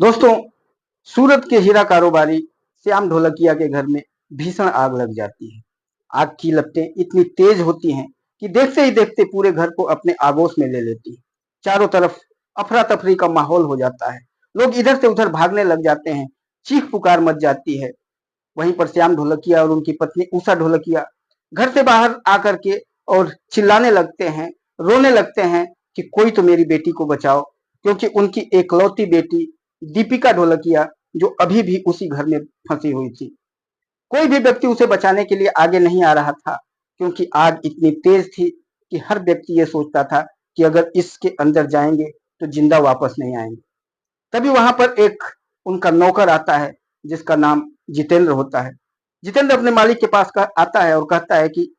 दोस्तों, सूरत के हीरा कारोबारी श्याम ढोलकिया के घर में भीषण आग लग जाती है। आग की लपटें इतनी तेज होती हैं कि देखते ही देखते पूरे घर को अपने आगोश में ले लेती है। चारों तरफ अफरा तफरी का माहौल हो जाता है। लोग इधर से उधर भागने लग जाते हैं। चीख पुकार मच जाती है। वहीं पर श्याम ढोलकिया और उनकी पत्नी उषा ढोलकिया घर से बाहर आकर के और चिल्लाने लगते हैं, रोने लगते हैं कि कोई तो मेरी बेटी को बचाओ, क्योंकि उनकी एकलौती बेटी दीपिका ढोलकिया जो अभी भी उसी घर में फंसी हुई थी। कोई भी व्यक्ति उसे बचाने के लिए आगे नहीं आ रहा था, क्योंकि आग इतनी तेज थी कि हर व्यक्ति ये सोचता था कि अगर इसके अंदर जाएंगे तो जिंदा वापस नहीं आएंगे। तभी वहां पर एक उनका नौकर आता है, जिसका नाम जितेंद्र होता है। जितेंद्र अपने मालिक के पास आता है और कहता है कि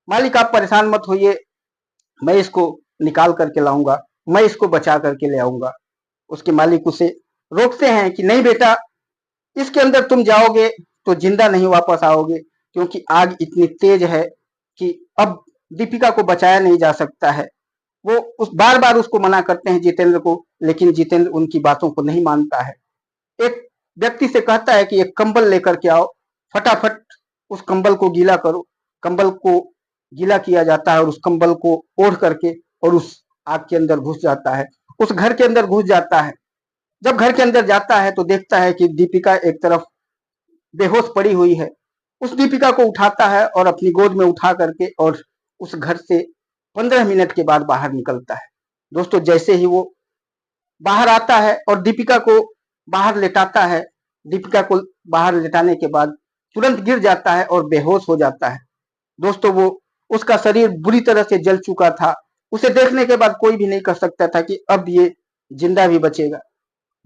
मालिक, आप परेशान मत होइए, मैं इसको निकाल करके लाऊंगा, मैं इसको बचा करके ले आऊंगा। उसके मालिक उसे रोकते हैं कि नहीं बेटा, इसके अंदर तुम जाओगे तो जिंदा नहीं वापस आओगे, क्योंकि आग इतनी तेज है कि अब दीपिका को बचाया नहीं जा सकता है। वो उस बार बार उसको मना करते हैं जितेंद्र को, लेकिन जितेंद्र उनकी बातों को नहीं मानता है। एक व्यक्ति से कहता है कि एक कंबल लेकर के आओ, फटाफट उस कंबल को गीला करो। कंबल को गीला किया जाता है और उस कंबल को ओढ़ करके और उस आग के अंदर घुस जाता है, उस घर के अंदर घुस जाता है। जब घर के अंदर जाता है तो देखता है कि दीपिका एक तरफ बेहोश पड़ी हुई है। उस दीपिका को उठाता है और अपनी गोद में उठा करके और उस घर से 15 मिनट के बाद बाहर निकलता है। दोस्तों, जैसे ही वो बाहर आता है और दीपिका को बाहर लेटाता है, दीपिका को बाहर लेटाने के बाद तुरंत गिर जाता है और बेहोश हो जाता है। दोस्तों, वो उसका शरीर बुरी तरह से जल चुका था। उसे देखने के बाद कोई भी नहीं कह सकता था कि अब ये जिंदा भी बचेगा।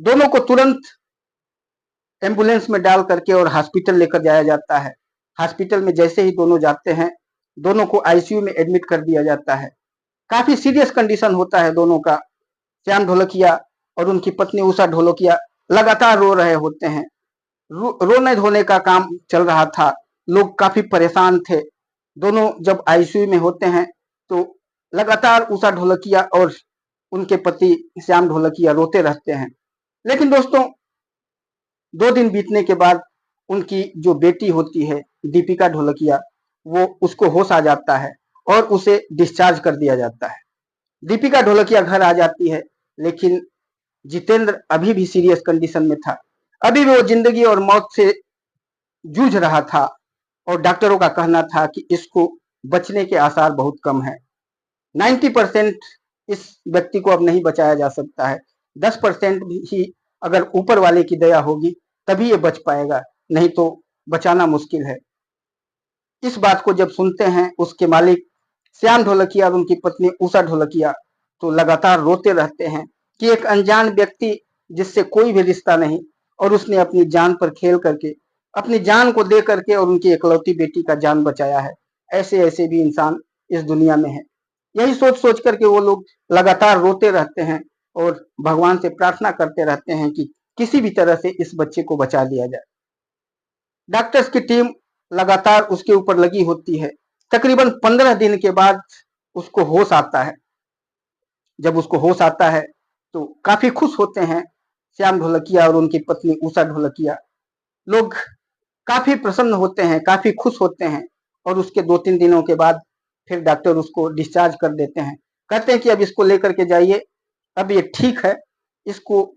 दोनों को तुरंत एम्बुलेंस में डाल करके और हॉस्पिटल लेकर जाया जाता है। हॉस्पिटल में जैसे ही दोनों जाते हैं, दोनों को आईसीयू में एडमिट कर दिया जाता है। काफी सीरियस कंडीशन होता है दोनों का। श्याम ढोलकिया और उनकी पत्नी उषा ढोलकिया लगातार रो रहे होते हैं। रोने धोने का काम चल रहा था। लोग काफी परेशान थे। दोनों जब आईसीयू में होते हैं तो लगातार उषा ढोलकिया और उनके पति श्याम ढोलकिया रोते रहते हैं। लेकिन दोस्तों, 2 दिन बीतने के बाद उनकी जो बेटी होती है दीपिका ढोलकिया, वो उसको होश आ जाता है और उसे डिस्चार्ज कर दिया जाता है। दीपिका ढोलकिया घर आ जाती है, लेकिन जितेंद्र अभी भी सीरियस कंडीशन में था। अभी भी वो जिंदगी और मौत से जूझ रहा था और डॉक्टरों का कहना था कि इसको बचने के आसार बहुत कम है। 90% इस व्यक्ति को अब नहीं बचाया जा सकता है। 10% ही अगर ऊपर वाले की दया होगी तभी ये बच पाएगा, नहीं तो बचाना मुश्किल है। इस बात को जब सुनते हैं उसके मालिक श्याम ढोलकिया और उनकी पत्नी उषा ढोलकिया, तो लगातार रोते रहते हैं कि एक अनजान व्यक्ति जिससे कोई भी रिश्ता नहीं, और उसने अपनी जान पर खेल करके अपनी जान को दे करके और उनकी इकलौती बेटी का जान बचाया है। ऐसे ऐसे भी इंसान इस दुनिया में है। यही सोच सोच करके वो लोग लगातार रोते रहते हैं और भगवान से प्रार्थना करते रहते हैं कि किसी भी तरह से इस बच्चे को बचा लिया जाए। डॉक्टर्स की टीम लगातार उसके ऊपर लगी होती है। तकरीबन 15 दिन के बाद उसको होश आता है। जब उसको होश आता है तो काफी खुश होते हैं श्याम ढोलकिया और उनकी पत्नी उषा ढोलकिया। लोग काफी प्रसन्न होते हैं, काफी खुश होते हैं। और उसके 2-3 दिनों के बाद फिर डॉक्टर उसको डिस्चार्ज कर देते हैं। कहते हैं कि अब इसको लेकर के जाइए, अब ये ठीक है, इसको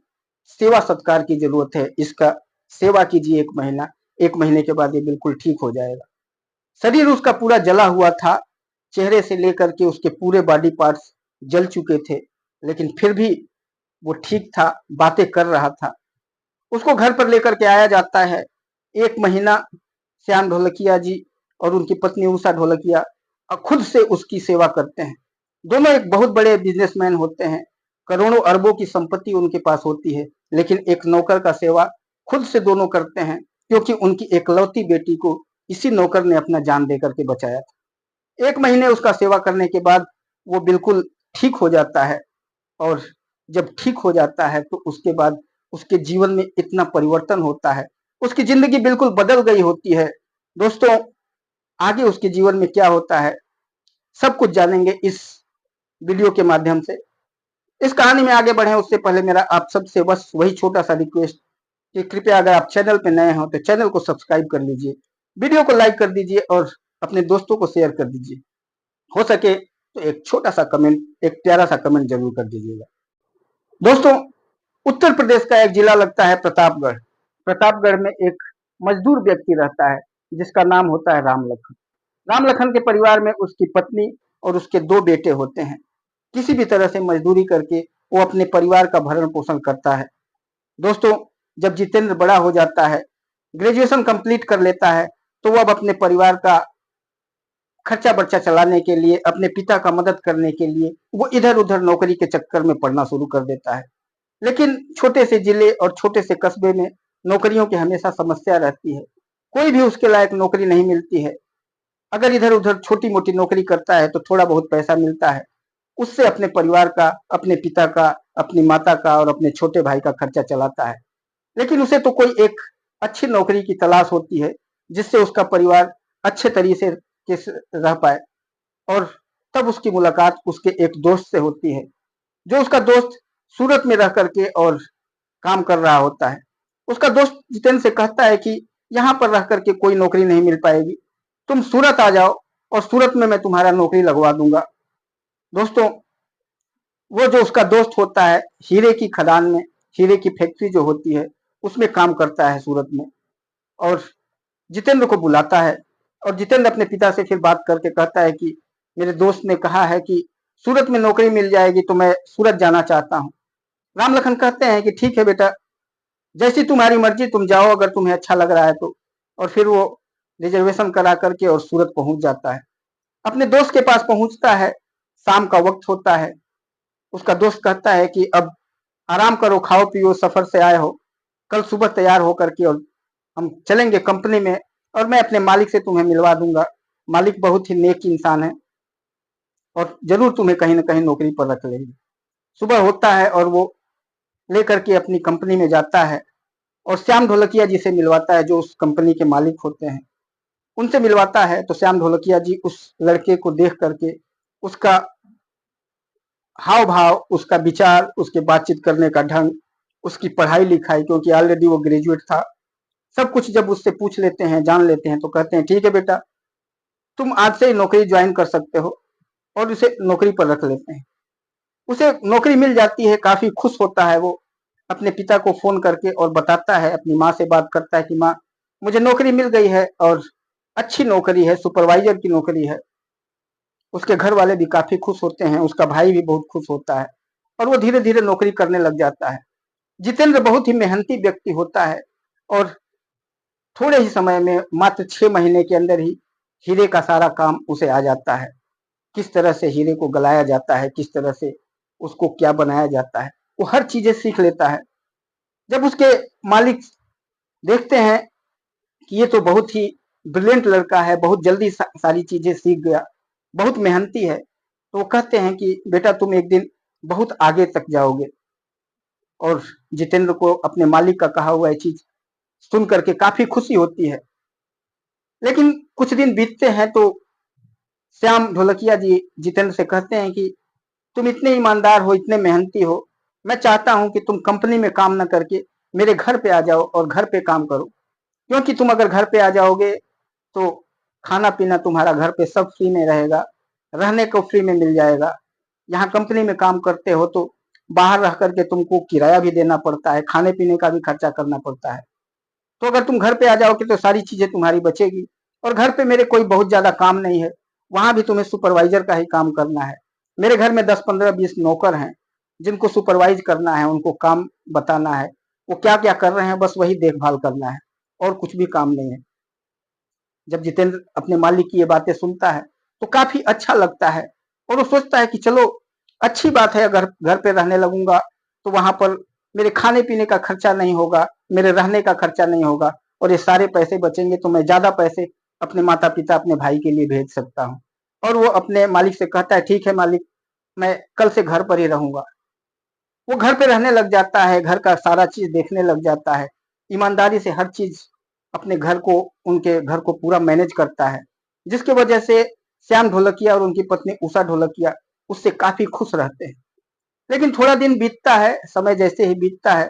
सेवा सत्कार की जरूरत है, इसका सेवा कीजिए 1 महीना, 1 महीने के बाद ये बिल्कुल ठीक हो जाएगा। शरीर उसका पूरा जला हुआ था, चेहरे से लेकर के उसके पूरे बॉडी पार्ट्स जल चुके थे, लेकिन फिर भी वो ठीक था, बातें कर रहा था। उसको घर पर लेकर के आया जाता है। 1 महीना श्याम ढोलकिया जी और उनकी पत्नी उषा ढोलकिया खुद से उसकी सेवा करते हैं। दोनों एक बहुत बड़े बिजनेसमैन होते हैं। करोड़ों अरबों की संपत्ति उनके पास होती है, लेकिन एक नौकर का सेवा खुद से दोनों करते हैं, क्योंकि उनकी एकलौती बेटी को इसी नौकर ने अपना जान दे करके बचाया था। 1 महीने उसका सेवा करने के बाद वो बिल्कुल ठीक हो जाता है। और जब ठीक हो जाता है तो उसके बाद उसके जीवन में इतना परिवर्तन होता है, उसकी जिंदगी बिल्कुल बदल गई होती है। दोस्तों, आगे उसके जीवन में क्या होता है सब कुछ जानेंगे इस वीडियो के माध्यम से। इस कहानी में आगे बढ़े उससे पहले मेरा आप सबसे बस वही छोटा सा रिक्वेस्ट कि कृपया अगर आप चैनल पे नए हो तो चैनल को सब्सक्राइब कर लीजिए, वीडियो को लाइक कर दीजिए और अपने दोस्तों को शेयर कर दीजिए। हो सके तो एक छोटा सा कमेंट, एक प्यारा सा कमेंट जरूर कर दीजिएगा। दोस्तों, उत्तर प्रदेश का एक जिला लगता है प्रतापगढ़। प्रतापगढ़ में एक मजदूर व्यक्ति रहता है जिसका नाम होता है राम लखन। राम लखन के परिवार में उसकी पत्नी और उसके 2 बेटे होते हैं। किसी भी तरह से मजदूरी करके वो अपने परिवार का भरण पोषण करता है। दोस्तों, जब जितेंद्र बड़ा हो जाता है, ग्रेजुएशन कंप्लीट कर लेता है, तो वो अब अपने परिवार का खर्चा बर्चा चलाने के लिए, अपने पिता का मदद करने के लिए वो इधर उधर नौकरी के चक्कर में पड़ना शुरू कर देता है। लेकिन छोटे से जिले और छोटे से कस्बे में नौकरियों की हमेशा समस्या रहती है। कोई भी उसके लायक नौकरी नहीं मिलती है। अगर इधर उधर छोटी मोटी नौकरी करता है तो थोड़ा बहुत पैसा मिलता है, उससे अपने परिवार का, अपने पिता का, अपनी माता का और अपने छोटे भाई का खर्चा चलाता है। लेकिन उसे तो कोई एक अच्छी नौकरी की तलाश होती है जिससे उसका परिवार अच्छे तरीके से रह पाए। और तब उसकी मुलाकात उसके एक दोस्त से होती है, जो उसका दोस्त सूरत में रह करके और काम कर रहा होता है। उसका दोस्त जितेंद्र से कहता है कि यहाँ पर रह करके कोई नौकरी नहीं मिल पाएगी, तुम सूरत आ जाओ और सूरत में मैं तुम्हारा नौकरी लगवा दूंगा। दोस्तों, वो जो उसका दोस्त होता है हीरे की खदान में, हीरे की फैक्ट्री जो होती है उसमें काम करता है सूरत में, और जितेंद्र को बुलाता है। और जितेंद्र अपने पिता से फिर बात करके कहता है कि मेरे दोस्त ने कहा है कि सूरत में नौकरी मिल जाएगी तो मैं सूरत जाना चाहता हूँ। राम लखन कहते हैं कि ठीक है बेटा, जैसी तुम्हारी मर्जी, तुम जाओ अगर तुम्हें अच्छा लग रहा है तो। और फिर वो रिजर्वेशन करा करके और सूरत पहुंच जाता है। अपने दोस्त के पास पहुंचता है, शाम का वक्त होता है। उसका दोस्त कहता है कि अब आराम करो, खाओ पियो, सफर से आए हो, कल सुबह तैयार होकर के और हम चलेंगे कंपनी में और मैं अपने मालिक से तुम्हें मिलवा दूंगा। मालिक बहुत ही नेक इंसान है और जरूर तुम्हें कहीं ना कहीं नौकरी पर रख लेंगे। सुबह होता है और वो लेकर के अपनी कंपनी में जाता है और श्याम ढोलकिया जी से मिलवाता है, जो उस कंपनी के मालिक होते हैं। उनसे मिलवाता है तो श्याम ढोलकिया जी उस लड़के को देख करके, उसका हाव भाव, उसका विचार, उसके बातचीत करने का ढंग, उसकी पढ़ाई लिखाई, क्योंकि ऑलरेडी वो ग्रेजुएट था, सब कुछ जब उससे पूछ लेते हैं, जान लेते हैं, तो कहते हैं ठीक है बेटा, तुम आज से ही नौकरी ज्वाइन कर सकते हो, और उसे नौकरी पर रख लेते हैं। उसे नौकरी मिल जाती है, काफी खुश होता है वो। अपने पिता को फोन करके और बताता है, अपनी माँ से बात करता है कि माँ, मुझे नौकरी मिल गई है और अच्छी नौकरी है, सुपरवाइजर की नौकरी है। उसके घर वाले भी काफी खुश होते हैं, उसका भाई भी बहुत खुश होता है और वो धीरे धीरे नौकरी करने लग जाता है। जितेंद्र बहुत ही मेहनती व्यक्ति होता है और थोड़े ही समय में, मात्र 6 महीने के अंदर ही हीरे का सारा काम उसे आ जाता है। किस तरह से हीरे को गलाया जाता है, किस तरह से उसको क्या बनाया जाता है, वो हर चीजें सीख लेता है। जब उसके मालिक देखते हैं कि ये तो बहुत ही ब्रिलियंट लड़का है, बहुत जल्दी सारी चीजें सीख गया, बहुत मेहनती है, तो वो कहते हैं कि बेटा तुम एक दिन बहुत आगे तक जाओगे। और जितेंद्र को अपने मालिक का कहा हुआ ये चीज सुन करके काफी खुशी होती है। लेकिन कुछ दिन बीतते हैं तो श्याम ढोलकिया जी जितेंद्र से कहते हैं कि तुम इतने ईमानदार हो, इतने मेहनती हो, मैं चाहता हूं कि तुम कंपनी में काम न करके मेरे घर पे आ जाओ और घर पे काम करो। क्योंकि तुम अगर घर पे आ जाओगे तो खाना पीना तुम्हारा घर पे सब फ्री में रहेगा, रहने को फ्री में मिल जाएगा। यहाँ कंपनी में काम करते हो तो बाहर रह करके तुमको किराया भी देना पड़ता है, खाने पीने का भी खर्चा करना पड़ता है। तो अगर तुम घर पे आ जाओगे तो सारी चीजें तुम्हारी बचेगी। और घर पे मेरे कोई बहुत ज्यादा काम नहीं है, वहां भी तुम्हें सुपरवाइजर का ही काम करना है। मेरे घर में 10 15 20 नौकर हैं जिनको सुपरवाइज करना है, उनको काम बताना है, वो क्या क्या कर रहे हैं बस वही देखभाल करना है, और कुछ भी काम नहीं है। जब जितेंद्र अपने मालिक की ये बातें सुनता है तो काफी अच्छा लगता है और वो सोचता है कि चलो अच्छी बात है, अगर घर पे रहने लगूंगा तो वहां पर मेरे खाने पीने का खर्चा नहीं होगा, मेरे रहने का खर्चा नहीं होगा, और ये सारे पैसे बचेंगे तो मैं ज्यादा पैसे अपने माता पिता, अपने भाई के लिए भेज सकता हूँ। और वो अपने मालिक से कहता है ठीक है मालिक, मैं कल से घर पर ही रहूंगा। वो घर पे रहने लग जाता है, घर का सारा चीज देखने लग जाता है, ईमानदारी से हर चीज अपने घर को, उनके घर को पूरा मैनेज करता है, जिसकी वजह से श्याम ढोलकिया और उनकी पत्नी उषा ढोलकिया उससे काफी खुश रहते हैं। लेकिन थोड़ा दिन बीतता है, समय जैसे ही बीतता है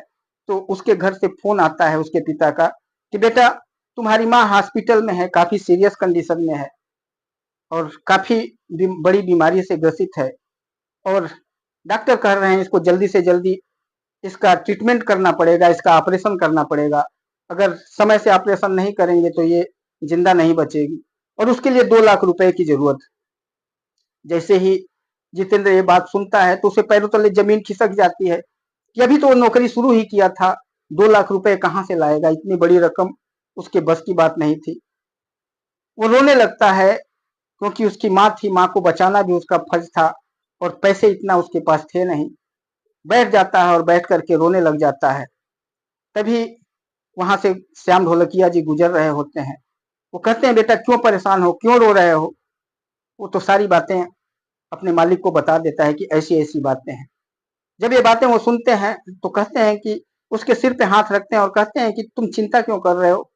तो उसके घर से फोन आता है उसके पिता का कि बेटा तुम्हारी माँ हॉस्पिटल में है, काफी सीरियस कंडीशन में है और काफी बड़ी बीमारी से ग्रसित है और डॉक्टर कह रहे हैं इसको जल्दी से जल्दी इसका ट्रीटमेंट करना पड़ेगा, इसका ऑपरेशन करना पड़ेगा। अगर समय से ऑपरेशन नहीं करेंगे तो ये जिंदा नहीं बचेगी और उसके लिए 2 लाख रुपए की जरूरत। जैसे ही जितेंद्र ये बात सुनता है तो उसे पैरों तले जमीन खिसक जाती है कि अभी तो वो नौकरी शुरू ही किया था, 2 लाख रुपए कहाँ से लाएगा, इतनी बड़ी रकम उसके बस की बात नहीं थी। वो रोने लगता है क्योंकि उसकी माँ थी, माँ को बचाना भी उसका फर्ज था और पैसे इतना उसके पास थे नहीं। बैठ जाता है और बैठ करके रोने लग जाता है। तभी वहां से श्याम ढोलकिया जी गुजर रहे होते हैं। वो कहते हैं बेटा क्यों परेशान हो, क्यों रो रहे हो। वो तो सारी बातें अपने मालिक को बता देता है कि ऐसी ऐसी बातें हैं। जब ये बातें वो सुनते हैं तो कहते हैं कि उसके सिर पे हाथ रखते हैं और कहते हैं कि तुम चिंता क्यों कर रहे हो।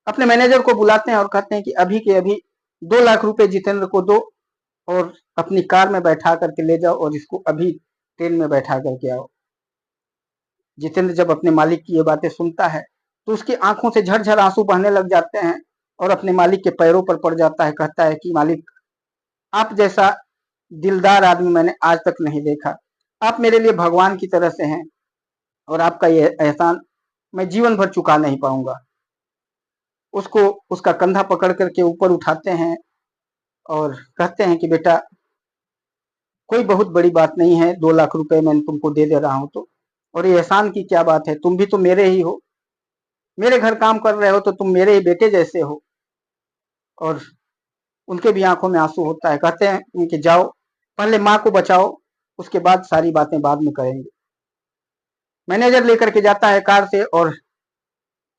अपने मैनेजर को बुलाते हैं और कहते हैं कि अभी के अभी 2 लाख रुपए जितेंद्र को दो और अपनी कार में बैठा करके ले जाओ और इसको अभी ट्रेन में बैठा करके आओ। जितेंद्र जब अपने मालिक की ये बातें सुनता है तो उसकी आंखों से झरझर आंसू बहने लग जाते हैं और अपने मालिक के पैरों पर पड़ जाता है। कहता है कि मालिक आप जैसा दिलदार आदमी मैंने आज तक नहीं देखा। आप मेरे लिए भगवान की तरह से हैं और आपका ये एहसान मैं जीवन भर चुका नहीं पाऊंगा। उसको उसका कंधा पकड़ करके ऊपर उठाते हैं और कहते हैं कि बेटा कोई बहुत बड़ी बात नहीं है, 2 लाख रुपए मैं तुमको दे दे रहा हूं तो, और ये एहसान की क्या बात है, तुम भी तो मेरे ही हो, मेरे घर काम कर रहे हो तो तुम मेरे ही बेटे जैसे हो। और उनके भी आंखों में आंसू होता है। कहते हैं कि जाओ पहले माँ को बचाओ, उसके बाद सारी बातें बाद में करेंगे। मैनेजर लेकर के जाता है कार से और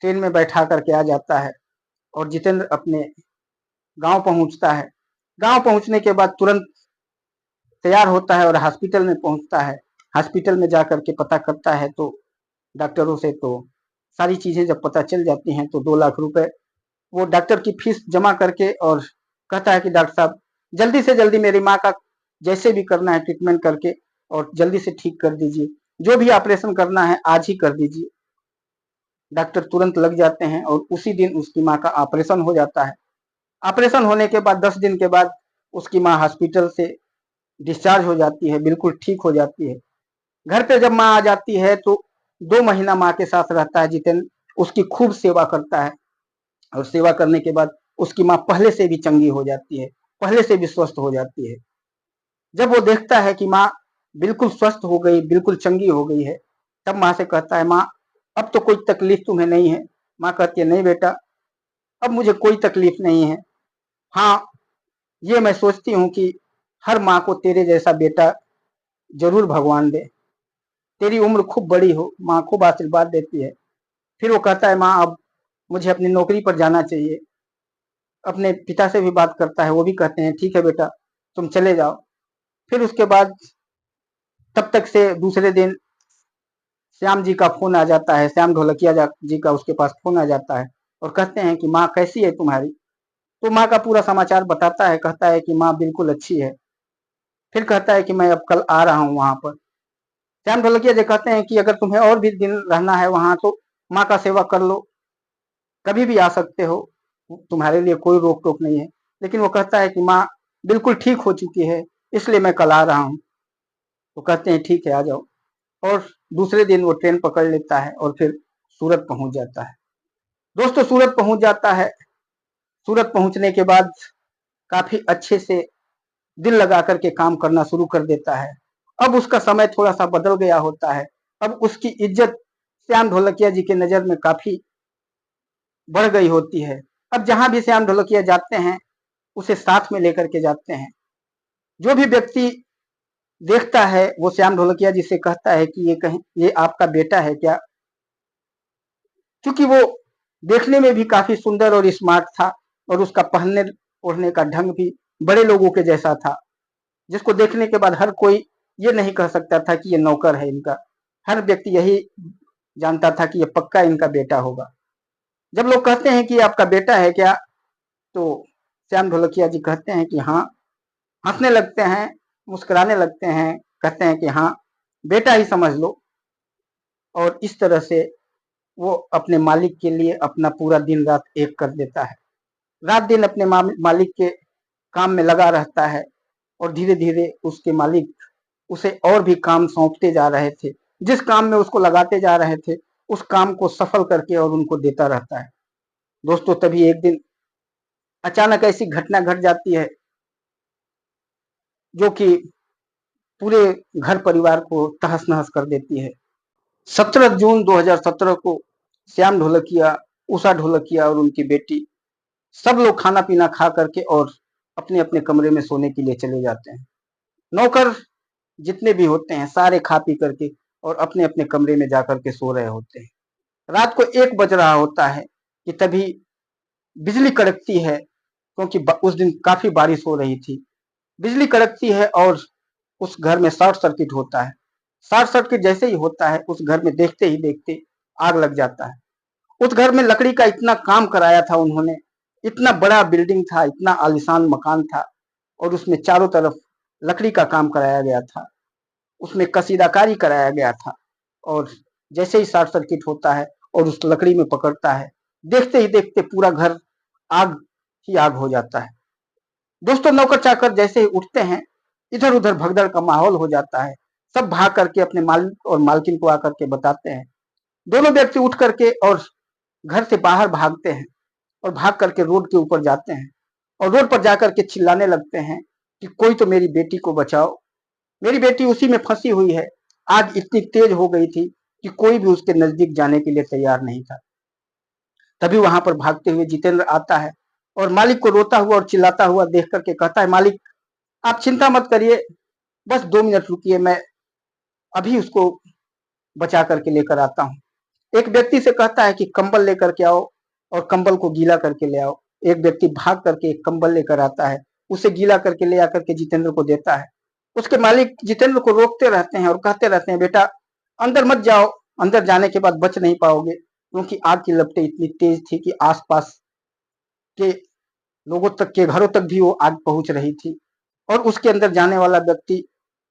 ट्रेन में बैठा करके आ जाता है और जितेंद्र अपने गांव पहुंचता है। गांव पहुंचने के बाद तुरंत तैयार होता है और हॉस्पिटल में पहुंचता है। हॉस्पिटल में जाकर के पता करता है तो डॉक्टरों से तो सारी चीजें जब पता चल जाती हैं तो 2 लाख रुपए वो डॉक्टर की फीस जमा करके और कहता है कि डॉक्टर साहब जल्दी से जल्दी मेरी माँ का जैसे भी करना है ट्रीटमेंट करके और जल्दी से ठीक कर दीजिए, जो भी ऑपरेशन करना है आज ही कर दीजिए। डॉक्टर तुरंत लग जाते हैं और उसी दिन उसकी माँ का ऑपरेशन हो जाता है। ऑपरेशन होने के बाद 10 दिन के बाद उसकी माँ हॉस्पिटल से डिस्चार्ज हो जाती है, बिल्कुल ठीक हो जाती है। घर पे जब माँ आ जाती है तो 2 महीना माँ के साथ रहता है जितेंद्र, उसकी खूब सेवा करता है और सेवा करने के बाद उसकी माँ पहले से भी चंगी हो जाती है, पहले से भी स्वस्थ हो जाती है। जब वो देखता है कि माँ बिल्कुल स्वस्थ हो गई, बिल्कुल चंगी हो गई है, तब माँ से कहता है माँ अब तो कोई तकलीफ तुम्हें नहीं है। माँ कहती है नहीं बेटा अब मुझे कोई तकलीफ नहीं है। हाँ ये मैं सोचती हूँ कि हर माँ को तेरे जैसा बेटा जरूर भगवान दे, तेरी उम्र खूब बड़ी हो। माँ खूब आशीर्वाद देती है। फिर वो कहता है माँ अब मुझे अपनी नौकरी पर जाना चाहिए। अपने पिता से भी बात करता है, वो भी कहते हैं ठीक है बेटा तुम चले जाओ। फिर उसके बाद तब तक से दूसरे दिन श्याम जी का फोन आ जाता है, श्याम ढोलकिया जी का उसके पास फोन आ जाता है और कहते हैं कि माँ कैसी है तुम्हारी। तो माँ का पूरा समाचार बताता है, कहता है कि माँ बिल्कुल अच्छी है। फिर कहता है कि मैं अब कल आ रहा हूँ वहां पर। श्याम ढोलकिया जी कहते हैं कि अगर तुम्हें और भी दिन रहना है वहां तो माँ का सेवा कर लो, कभी भी आ सकते हो, तुम्हारे लिए कोई रोक टोक नहीं है। लेकिन वो कहता है कि माँ बिल्कुल ठीक हो चुकी है इसलिए मैं कल आ रहा हूँ। तो कहते हैं ठीक है आ जाओ। और दूसरे दिन वो ट्रेन पकड़ लेता है और फिर सूरत पहुंच जाता है। दोस्तों सूरत पहुंच जाता है। सूरत पहुंचने के बाद काफी अच्छे से दिल लगा करके काम करना शुरू कर देता है। अब उसका समय थोड़ा सा बदल गया होता है। अब उसकी इज्जत श्याम ढोलकिया जी की नजर में काफी बढ़ गई होती है। अब जहां भी श्याम ढोलकिया जाते हैं उसे साथ में लेकर के जाते हैं। जो भी व्यक्ति देखता है वो श्याम ढोलकिया जी से कहता है कि ये कहीं ये आपका बेटा है क्या। क्योंकि वो देखने में भी काफी सुंदर और स्मार्ट था और उसका पहनने ओढ़ने का ढंग भी बड़े लोगों के जैसा था, जिसको देखने के बाद हर कोई ये नहीं कह सकता था कि ये नौकर है इनका। हर व्यक्ति यही जानता था कि ये पक्का इनका बेटा होगा। जब लोग कहते हैं कि आपका बेटा है क्या तो श्याम ढोलकिया जी कहते हैं कि हाँ, हंसने लगते हैं, मुस्कुराने लगते हैं कहते हैं कि हाँ बेटा ही समझ लो, और इस तरह से वो अपने मालिक के लिए अपना पूरा दिन रात एक कर देता है। रात दिन अपने मालिक के काम में लगा रहता है, और धीरे धीरे उसके मालिक उसे और भी काम सौंपते जा रहे थे। जिस काम में उसको लगाते जा रहे थे उस काम को सफल करके और उनको देता रहता है। दोस्तों, तभी एक दिन अचानक ऐसी घटना घट जाती है जो कि पूरे घर परिवार को तहस नहस कर देती है। 17 जून 2017 को श्याम ढोलकिया, उषा ढोलकिया और उनकी बेटी सब लोग खाना पीना खा करके और अपने अपने कमरे में सोने के लिए चले जाते हैं। नौकर जितने भी होते हैं सारे खा पी करके और अपने अपने कमरे में जाकर के सो रहे होते हैं। रात को 1 बज रहा होता है कि तभी बिजली कड़कती है, क्योंकि उस दिन काफी बारिश हो रही थी। बिजली कड़कती है और उस घर में शॉर्ट सर्किट होता है। शॉर्ट सर्किट जैसे ही होता है उस घर में देखते ही देखते आग लग जाता है। उस घर में लकड़ी का इतना काम कराया था उन्होंने, इतना बड़ा बिल्डिंग था, इतना आलीशान मकान था, और उसमें चारों तरफ लकड़ी का काम कराया गया था, उसमें कसीदाकारी कराया गया था। और जैसे ही शॉर्ट सर्किट होता है और उस लकड़ी में पकड़ता है, देखते ही देखते पूरा घर आग ही आग हो जाता है। दोस्तों, नौकर चाकर जैसे ही उठते हैं, इधर उधर भगदड़ का माहौल हो जाता है। सब भाग करके अपने मालिक और मालकिन को आकर के बताते हैं। दोनों व्यक्ति उठ करके और घर से बाहर भागते हैं और भाग करके रोड के ऊपर जाते हैं, और रोड पर जाकर के चिल्लाने लगते हैं कि कोई तो मेरी बेटी को बचाओ, मेरी बेटी उसी में फंसी हुई है। आग इतनी तेज हो गई थी कि कोई भी उसके नजदीक जाने के लिए तैयार नहीं था। तभी वहां पर भागते हुए जितेंद्र आता है और मालिक को रोता हुआ और चिल्लाता हुआ देख करके कहता है, मालिक आप चिंता मत करिए, बस 2 मिनट रुकिए, मैं अभी उसको बचा करके लेकर आता हूँ। एक व्यक्ति से कहता है कि कंबल लेकर के आओ और कंबल को गीला करके ले आओ। एक व्यक्ति भाग करके एक कंबल लेकर आता है, उसे गीला करके ले आकर के जितेंद्र को देता है। उसके मालिक जितेंद्र को रोकते रहते हैं और कहते रहते हैं, बेटा अंदर मत जाओ, अंदर जाने के बाद बच नहीं पाओगे, क्योंकि आग की लपटें इतनी तेज थी कि आसपास के लोगों तक के घरों तक भी वो आग पहुंच रही थी, और उसके अंदर जाने वाला व्यक्ति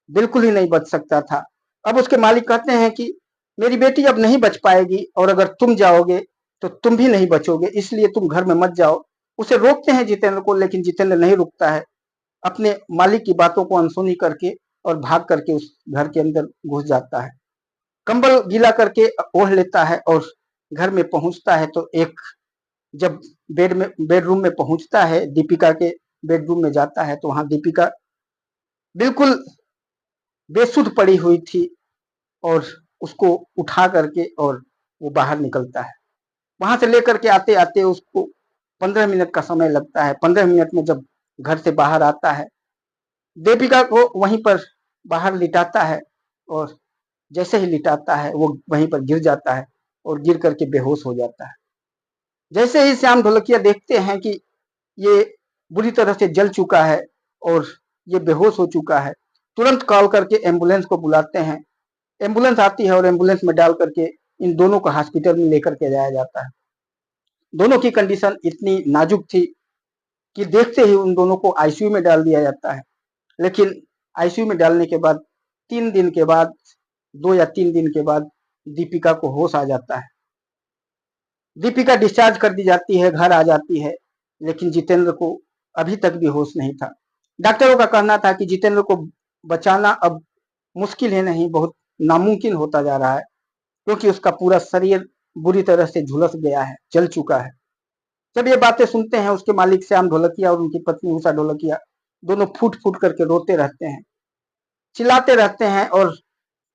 बिल्कुल ही नहीं बच सकता था। अब उसके मालिक कहते हैं कि मेरी बेटी अब नहीं बच पाएगी, और अगर तुम जाओगे तो तुम भी नहीं बचोगे, इसलिए तुम घर में मत जाओ। उसे रोकते हैं जितेंद्र को, लेकिन जितेंद्र नहीं रुकता है, अपने मालिक की बातों को अनसुनी करके और भाग करके उस घर के अंदर घुस जाता है। कंबल गीला करके ओढ़ लेता है और घर में पहुंचता है तो एक जब बेडरूम में पहुंचता है, दीपिका के बेडरूम में जाता है, तो वहां दीपिका बिल्कुल बेसुध पड़ी हुई थी, और उसको उठा करके और वो बाहर निकलता है। वहां से लेकर के आते आते उसको 15 मिनट का समय लगता है। 15 मिनट में जब घर से बाहर आता है, दीपिका को वहीं पर बाहर लिटाता है, और जैसे ही लिटाता है वो वहीं पर गिर जाता है और गिर करके बेहोश हो जाता है। जैसे ही श्याम ढोलकिया देखते हैं कि ये बुरी तरह से जल चुका है और ये बेहोश हो चुका है, तुरंत कॉल करके एम्बुलेंस को बुलाते हैं। एम्बुलेंस आती है और एम्बुलेंस में डाल करके इन दोनों को हॉस्पिटल में लेकर के जाया जाता है। दोनों की कंडीशन इतनी नाजुक थी कि देखते ही उन दोनों को आईसीयू में डाल दिया जाता है। लेकिन आईसीयू में डालने के बाद 3 दिन के बाद, 2 या 3 दिन के बाद दीपिका को होश आ जाता है। दीपिका डिस्चार्ज कर दी जाती है, घर आ जाती है, लेकिन जितेंद्र को अभी तक भी होश नहीं था। डॉक्टरों का कहना था कि जितेंद्र को बचाना अब मुश्किल ही नहीं, बहुत नामुमकिन होता जा रहा है, क्योंकि उसका पूरा शरीर बुरी तरह से झुलस गया है, जल चुका है। जब ये बातें सुनते हैं, उसके मालिक श्याम ढोलकिया और उनकी पत्नी उषा ढोलकिया दोनों फूट फूट करके रोते रहते हैं, चिल्लाते रहते हैं और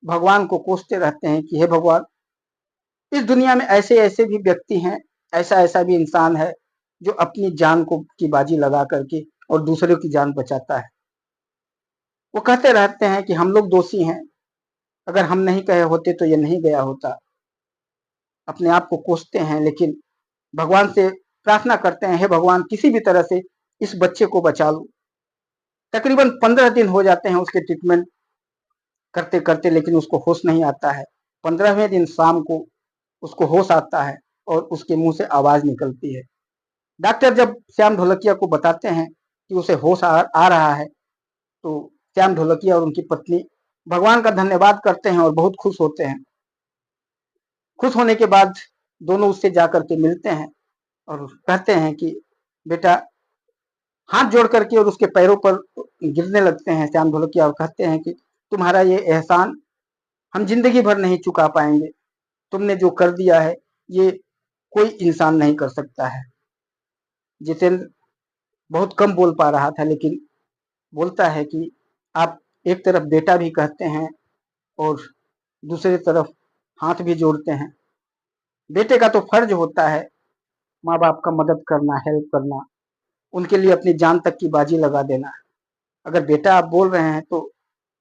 भगवान को कोसते रहते हैं कि हे भगवान, इस दुनिया में ऐसे ऐसे भी व्यक्ति हैं, ऐसा ऐसा भी इंसान है जो अपनी जान को की बाजी लगा करके और दूसरों की जान बचाता है। वो कहते रहते हैं कि हम लोग दोषी हैं, अगर हम नहीं कहे होते तो ये नहीं गया होता। अपने आप को कोसते हैं, लेकिन भगवान से प्रार्थना करते हैं, हे भगवान किसी भी तरह से इस बच्चे को बचा लो। तकरीबन 15 दिन हो जाते हैं उसके ट्रीटमेंट करते करते, लेकिन उसको होश नहीं आता है। 15वें दिन शाम को उसको होश आता है और उसके मुंह से आवाज निकलती है। डॉक्टर जब श्याम ढोलकिया को बताते हैं कि उसे होश आ रहा है, तो श्याम ढोलकिया और उनकी पत्नी भगवान का धन्यवाद करते हैं और बहुत खुश होते हैं। खुश होने के बाद दोनों उससे जाकर के मिलते हैं और कहते हैं कि बेटा, हाथ जोड़ करके और उसके पैरों पर गिरने लगते हैं श्याम ढोलकिया और कहते हैं कि तुम्हारा ये एहसान हम जिंदगी भर नहीं चुका पाएंगे। तुमने जो कर दिया है ये कोई इंसान नहीं कर सकता है। जितेंद्र बहुत कम बोल पा रहा था, लेकिन बोलता है कि आप एक तरफ बेटा भी कहते हैं और दूसरी तरफ हाथ भी जोड़ते हैं। बेटे का तो फर्ज होता है माँ बाप का मदद करना, हेल्प करना, उनके लिए अपनी जान तक की बाजी लगा देना। अगर बेटा आप बोल रहे हैं तो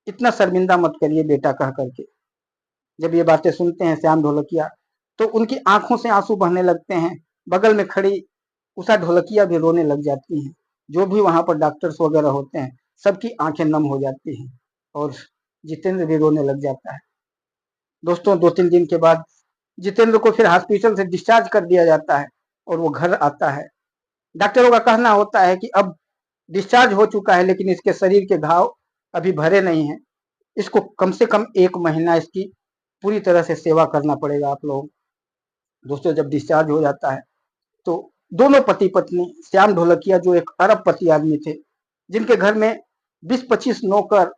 इतना शर्मिंदा मत करिए बेटा कह करके। जब ये बातें सुनते हैं श्याम ढोलकिया तो उनकी आंखों से आंसू बहने लगते हैं। बगल में खड़ी उषा ढोलकिया भी रोने लग जाती हैं। जो भी वहां पर डॉक्टर्स वगैरह होते हैं सबकी आंखें नम हो जाती हैं और जितेंद्र भी रोने लग जाता है। दोस्तों, 2-3 दिन के बाद जितेंद्र को फिर हॉस्पिटल से डिस्चार्ज कर दिया जाता है और वो घर आता है। डॉक्टरों का कहना होता है कि अब डिस्चार्ज हो चुका है, लेकिन इसके शरीर के घाव अभी भरे नहीं हैं। इसको कम से कम 1 महीना इसकी पूरी तरह से सेवा करना पड़ेगा आप लोग। दोस्तों, जब डिस्चार्ज हो जाता है तो दोनों पति पत्नी, श्याम ढोलकिया जो एक अरबपति आदमी थे, जिनके घर में 20-25 नौकर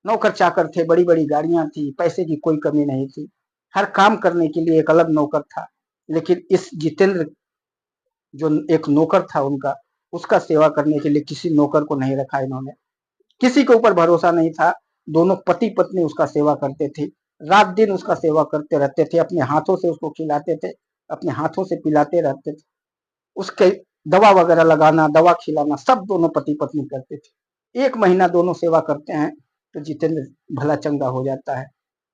नौकर चाकर थे, बड़ी बड़ी गाड़ियां थी, पैसे की कोई कमी नहीं थी, हर काम करने के लिए एक अलग नौकर था। लेकिन इस जितेंद्र जो एक नौकर था उनका, उसका सेवा करने के लिए किसी नौकर को नहीं रखा इन्होंने। किसी के ऊपर भरोसा नहीं था। दोनों पति पत्नी उसका सेवा करते थे, रात दिन उसका सेवा करते रहते थे, अपने हाथों से उसको खिलाते थे, अपने हाथों से पिलाते रहते थे। उसके दवा वगैरह लगाना, दवा खिलाना सब दोनों पति पत्नी करते थे। 1 महीना दोनों सेवा करते हैं तो जितेंद्र भला चंगा हो जाता है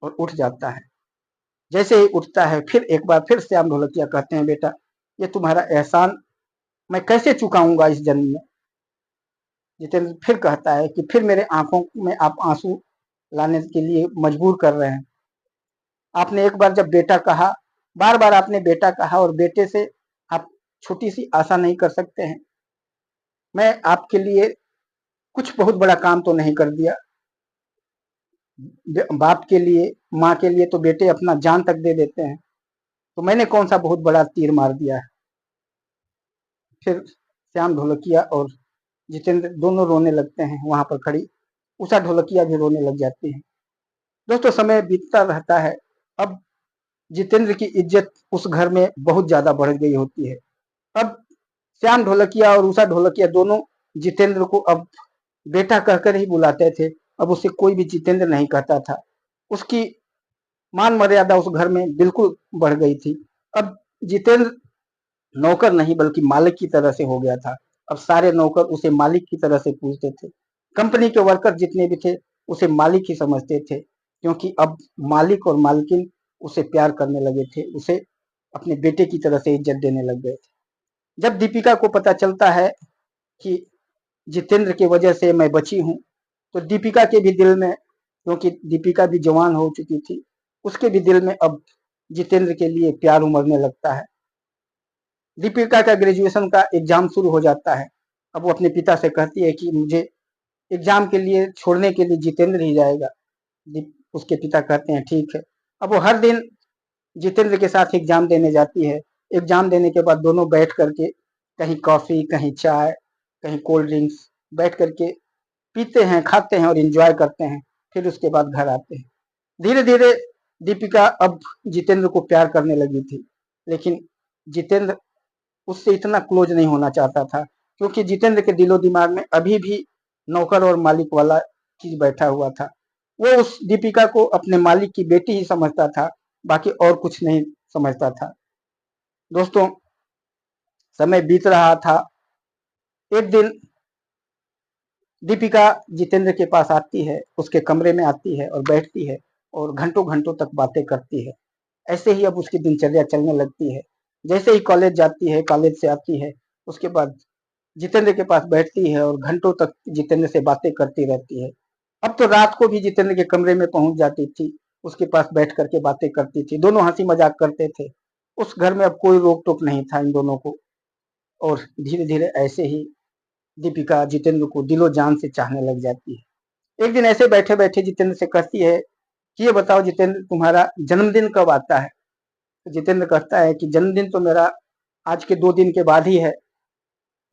और उठ जाता है। जैसे ही उठता है फिर एक बार फिर श्याम ढोलकिया कहते हैं, बेटा, ये तुम्हारा एहसान मैं कैसे चुकाऊंगा इस जन्म में। जितेंद्र फिर कहता है कि फिर मेरे आंखों में आप आंसू लाने के लिए मजबूर कर रहे हैं। आपने एक बार जब बेटा कहा, बार बार आपने बेटा कहा, और बेटे से आप छोटी सी आशा नहीं कर सकते हैं। मैं आपके लिए कुछ बहुत बड़ा काम तो नहीं कर दिया। बाप के लिए, माँ के लिए तो बेटे अपना जान तक दे देते हैं, तो मैंने कौन सा बहुत बड़ा तीर मार दिया है। फिर श्याम ढोलकिया और जितेंद्र दोनों रोने लगते हैं। वहां पर खड़ी उषा ढोलकिया भी रोने लग जाती है। दोस्तों, समय बीतता रहता है। अब जितेंद्र की इज्जत उस घर में बहुत ज्यादा बढ़ गई होती है। अब श्याम ढोलकिया और उषा ढोलकिया दोनों जितेंद्र को अब बेटा कहकर ही बुलाते थे। अब उसे कोई भी जितेंद्र नहीं कहता था। उसकी मान मर्यादा उस घर में बिल्कुल बढ़ गई थी। अब जितेंद्र नौकर नहीं बल्कि मालिक की तरह से हो गया था। अब सारे नौकर उसे मालिक की तरह से पूछते थे। कंपनी के वर्कर जितने भी थे उसे मालिक ही समझते थे, क्योंकि अब मालिक और मालकिन उसे प्यार करने लगे थे, उसे अपने बेटे की तरह से इज्जत देने लग गए थे। जब दीपिका को पता चलता है कि जितेंद्र की वजह से मैं बची हूँ, तो दीपिका के भी दिल में, क्योंकि दीपिका भी जवान हो चुकी थी, उसके भी दिल में अब जितेंद्र के लिए प्यार उमड़ने लगता है। दीपिका का ग्रेजुएशन का एग्जाम शुरू हो जाता है। अब वो अपने पिता से कहती है कि मुझे एग्जाम के लिए छोड़ने के लिए जितेंद्र ही जाएगा। उसके पिता कहते हैं ठीक है। अब वो हर दिन जितेंद्र के साथ एग्जाम देने जाती है। एग्जाम देने के बाद दोनों बैठ करके कहीं कॉफी, कहीं चाय, कहीं कोल्ड ड्रिंक्स बैठ करके पीते हैं, खाते हैं और एंजॉय करते हैं। फिर उसके बाद घर आते हैं। धीरे धीरे दीपिका अब जितेंद्र को प्यार करने लगी थी, लेकिन जितेंद्र उससे इतना क्लोज नहीं होना चाहता था, क्योंकि जितेंद्र के दिलो दिमाग में अभी भी नौकर और मालिक वाला चीज बैठा हुआ था। वो उस दीपिका को अपने मालिक की बेटी ही समझता था, बाकी और कुछ नहीं समझता था। दोस्तों, समय बीत रहा था। एक दिन दीपिका जितेंद्र के पास आती है, उसके कमरे में आती है और बैठती है और घंटों घंटों तक बातें करती है। ऐसे ही अब उसकी दिनचर्या चलने लगती है। जैसे ही कॉलेज जाती है, कॉलेज से आती है, उसके बाद जितेंद्र के पास बैठती है और घंटों तक जितेंद्र से बातें करती रहती है। अब तो रात को भी जितेंद्र के कमरे में पहुंच जाती थी, उसके पास बैठ करके बातें करती थी। दोनों हंसी मजाक करते थे। उस घर में अब कोई रोक टोक नहीं था इन दोनों को। और धीरे धीरे ऐसे ही दीपिका जितेंद्र को दिलो जान से चाहने लग जाती है। एक दिन ऐसे बैठे बैठे जितेंद्र से कहती है कि ये बताओ जितेंद्र, तुम्हारा जन्मदिन कब आता है? तो जितेंद्र कहता है कि जन्मदिन तो मेरा आज के 2 दिन के बाद ही है,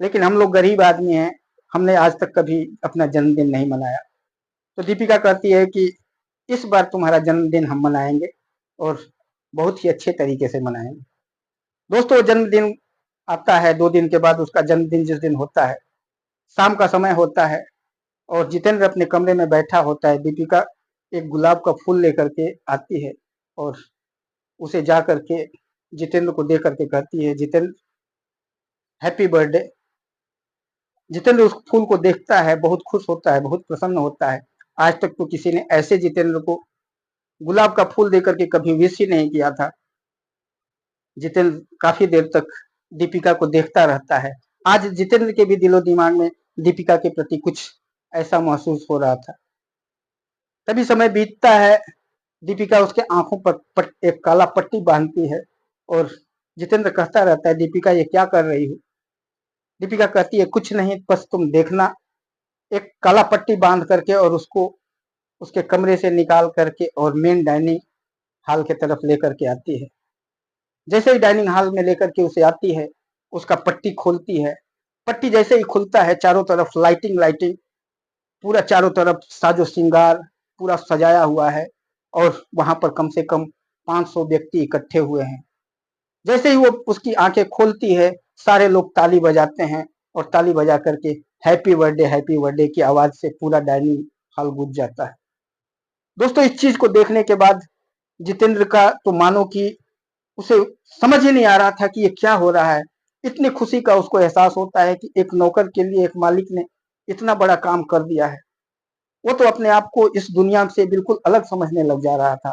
लेकिन हम लोग गरीब आदमी हैं, हमने आज तक कभी अपना जन्मदिन नहीं मनाया। तो दीपिका कहती है कि इस बार तुम्हारा जन्मदिन हम मनाएंगे और बहुत ही अच्छे तरीके से मनाएंगे। दोस्तों, जन्मदिन आता है 2 दिन के बाद। उसका जन्मदिन जिस दिन होता है, शाम का समय होता है और जितेंद्र अपने कमरे में बैठा होता है। दीपिका एक गुलाब का फूल लेकर के आती है और उसे जा करके जितेंद्र को दे करके कहती है, जितेंद्र हैप्पी बर्थडे। जितेंद्र उस फूल को देखता है, बहुत खुश होता है, बहुत प्रसन्न होता है। आज तक तो किसी ने ऐसे जितेंद्र को गुलाब का फूल देकर के कभी विश ही नहीं किया था। जितेंद्र काफी देर तक दीपिका को देखता रहता है। आज जितेंद्र के भी दिलो दिमाग में दीपिका के प्रति कुछ ऐसा महसूस हो रहा था। तभी समय बीतता है, दीपिका उसके आंखों पर एक काला पट्टी बांधती है और जितेंद्र कहता रहता है, दीपिका ये क्या कर रही हो? दीपिका कहती है, कुछ नहीं, बस तुम देखना। एक काला पट्टी बांध करके और उसको उसके कमरे से निकाल करके और मेन डाइनिंग हॉल की तरफ लेकर के आती है। जैसे ही डाइनिंग हॉल में लेकर के उसे आती है, उसका पट्टी खोलती है। पट्टी जैसे ही खुलता है, चारों तरफ लाइटिंग लाइटिंग, पूरा चारों तरफ साजो श्रृंगार पूरा सजाया हुआ है और वहां पर कम से कम 500 व्यक्ति इकट्ठे हुए हैं। जैसे ही वो उसकी आंखें खोलती है, सारे लोग ताली बजाते हैं और ताली बजा करके हैप्पी बर्थडे की आवाज से पूरा डाइनिंग हॉल गूंज जाता है। दोस्तों, इस चीज को देखने के बाद जितेंद्र का तो मानो कि उसे समझ ही नहीं आ रहा था कि ये क्या हो रहा है। इतनी खुशी का उसको एहसास होता है कि एक नौकर के लिए एक मालिक ने इतना बड़ा काम कर दिया है। वो तो अपने आप को इस दुनिया से बिल्कुल अलग समझने लग जा रहा था।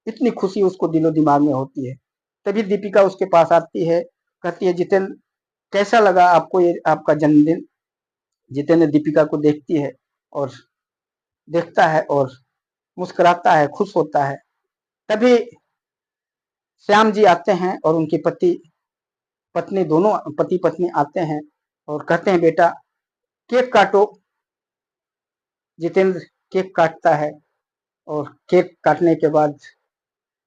इतनी खुशी उसको दिलो दिमाग में होती है। तभी दीपिका उसके पास आती है, कहती है, जितेंद्र कैसा लगा आपको ये आपका जन्मदिन? जितेंद्र दीपिका को देखती है और देखता है और मुस्कुराता है, खुश होता है। तभी श्याम जी आते हैं और उनकी पति पत्नी दोनों पति पत्नी आते हैं और कहते हैं, बेटा केक काटो। जितेंद्र केक काटता है और केक काटने के बाद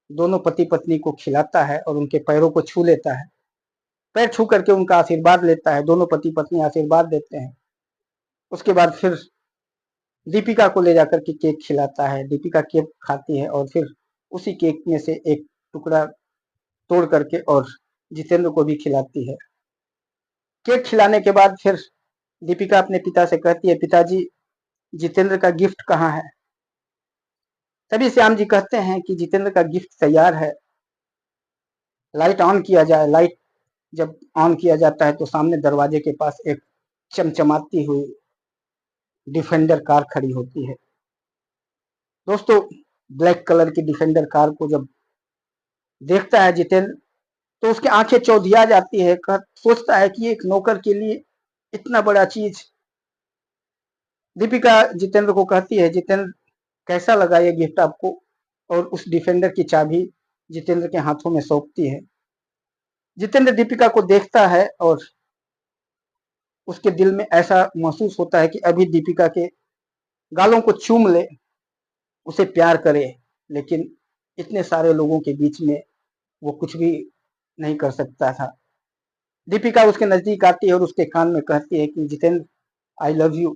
दोनों पति पत्नी को खिलाता है और उनके पैरों को छू लेता है। पैर छू करके उनका आशीर्वाद लेता है। दोनों पति पत्नी आशीर्वाद देते हैं। उसके बाद फिर दीपिका को ले जाकर के केक खिलाता है। दीपिका केक खाती है और फिर उसी केक में से एक टुकड़ा तोड़ करके और जितेंद्र को भी खिलाती है। केक खिलाने के बाद फिर दीपिका अपने पिता से कहती है, पिताजी जितेंद्र का गिफ्ट कहाँ है? तभी श्याम जी कहते हैं कि जितेंद्र का गिफ्ट तैयार है, लाइट ऑन किया जाए। लाइट जब ऑन किया जाता है तो सामने दरवाजे के पास एक चमचमाती हुई डिफेंडर कार खड़ी होती है। दोस्तों, ब्लैक कलर की डिफेंडर कार को जब देखता है जितेंद्र, तो उसकी आंखें चौधिया जाती है। सोचता है कि एक नौकर के लिए इतना बड़ा चीज। दीपिका जितेंद्र को कहती है, जितेंद्र कैसा लगा ये गिफ्ट आपको? और उस डिफेंडर की चाबी जितेंद्र के हाथों में सौंपती है। जितेंद्र दीपिका को देखता है और उसके दिल में ऐसा महसूस होता है कि अभी दीपिका के गालों को चूम ले, उसे प्यार करे, लेकिन इतने सारे लोगों के बीच में वो कुछ भी नहीं कर सकता था। दीपिका उसके नजदीक आती है और उसके कान में कहती है कि जितेंद्र, आई लव यू।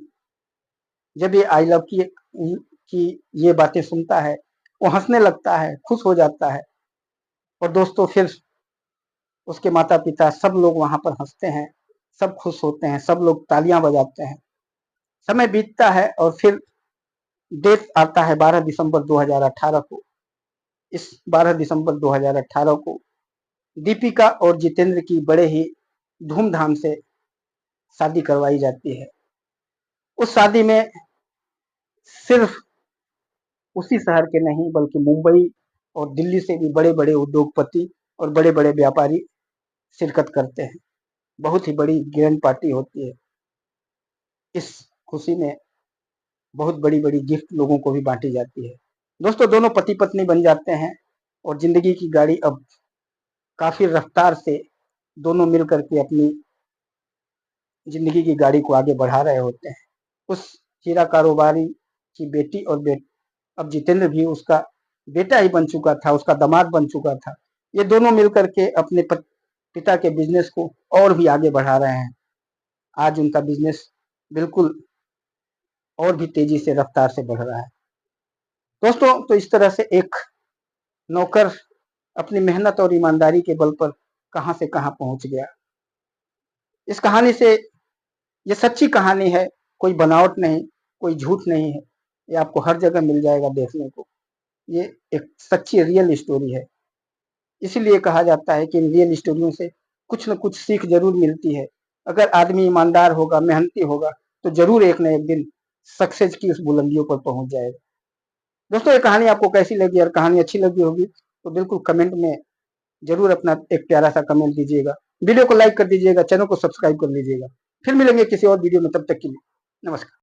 जब ये आई लव की ये बातें सुनता है, वो हंसने लगता है, खुश हो जाता है। और दोस्तों, फिर उसके माता पिता सब लोग वहां पर हंसते हैं, सब खुश होते हैं, सब लोग तालियां बजाते हैं। समय बीतता है और फिर डेट आता है 12 दिसंबर 2018 को। इस 12 दिसंबर 2018 को दीपिका और जितेंद्र की बड़े ही धूमधाम से शादी करवाई जाती है। उस शादी में सिर्फ उसी शहर के नहीं बल्कि मुंबई और दिल्ली से भी बड़े बड़े उद्योगपति और बड़े बड़े व्यापारी शिरकत करते हैं। बहुत ही बड़ी ग्रैंड पार्टी होती है। इस खुशी में बहुत बड़ी बड़ी गिफ्ट लोगों को भी बांटी जाती है। दोस्तों, दोनों पति पत्नी बन जाते हैं और जिंदगी की गाड़ी अब काफी रफ्तार से दोनों मिल करके अपनी जिंदगी की गाड़ी को आगे बढ़ा रहे होते हैं। उस हीरा कारोबारी की बेटी और अब जितेंद्र भी उसका बेटा ही बन चुका था, उसका दामाद बन चुका था। ये दोनों मिलकर के अपने पिता के बिजनेस को और भी आगे बढ़ा रहे हैं। आज उनका बिजनेस बिल्कुल और भी तेजी से रफ्तार से बढ़ रहा है। दोस्तों, तो इस तरह से एक नौकर अपनी मेहनत और ईमानदारी के बल पर कहां से कहां पहुंच गया। इस कहानी से, ये सच्ची कहानी है, कोई बनावट नहीं, कोई झूठ नहीं है। ये आपको हर जगह मिल जाएगा देखने को। ये एक सच्ची रियल स्टोरी है। इसीलिए कहा जाता है कि इन रियल स्टोरियों से कुछ न कुछ सीख जरूर मिलती है। अगर आदमी ईमानदार होगा, मेहनती होगा, तो जरूर एक न एक दिन सक्सेस की उस बुलंदियों पर पहुंच जाएगा। दोस्तों, ये कहानी आपको कैसी लगी? और कहानी अच्छी लगी होगी तो बिल्कुल कमेंट में जरूर अपना एक प्यारा सा कमेंट दीजिएगा। वीडियो को लाइक कर दीजिएगा, चैनल को सब्सक्राइब कर लीजिएगा। फिर मिलेंगे किसी और वीडियो में, तब तक के लिए नमस्कार।